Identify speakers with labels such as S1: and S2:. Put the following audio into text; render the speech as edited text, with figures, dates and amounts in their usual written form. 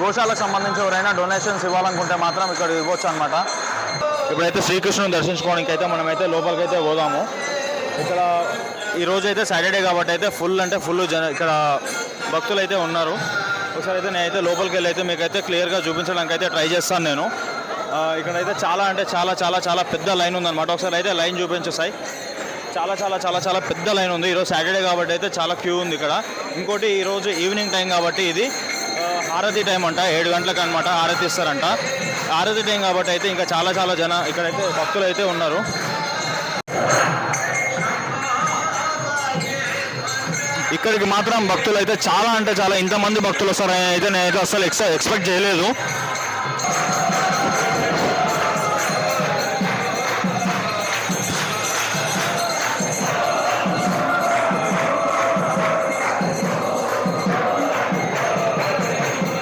S1: గోశాలకు సంబంధించి ఎవరైనా డొనేషన్స్ ఇవ్వాలనుకుంటే మాత్రం ఇక్కడ ఇవ్వచ్చు అనమాట. ఇప్పుడైతే శ్రీకృష్ణుని దర్శించుకోవడానికి అయితే మనమైతే లోపలికైతే పోదాము. ఇక్కడ ఈరోజు అయితే సాటర్డే కాబట్టి అయితే ఫుల్ ఇక్కడ భక్తులు అయితే ఉన్నారు. ఒకసారి అయితే నేనైతే లోపలికి వెళ్ళి అయితే మీకైతే క్లియర్గా చూపించడానికి అయితే ట్రై చేస్తాను నేను. ఇక్కడైతే చాలా పెద్ద లైన్ ఉందన్నమాట. ఒకసారి అయితే లైన్ చూపించేసాయి. చాలా పెద్ద లైన్ ఉంది. ఈరోజు సాటర్డే కాబట్టి అయితే చాలా క్యూ ఉంది ఇక్కడ. ఇంకోటి ఈరోజు ఈవినింగ్ టైం కాబట్టి ఇది హారతి టైం అంట, 7 గంటలకు అనమాట హారతి ఇస్తారంట. హారతి టైం కాబట్టి అయితే ఇంకా చాలా ఇక్కడైతే భక్తులు అయితే ఉన్నారు. ఇక్కడికి మాత్రం భక్తులు అయితే చాలా ఇంతమంది భక్తులు వస్తారని అయితే నేనైతే అసలు ఎక్స్పెక్ట్ చేయలేదు.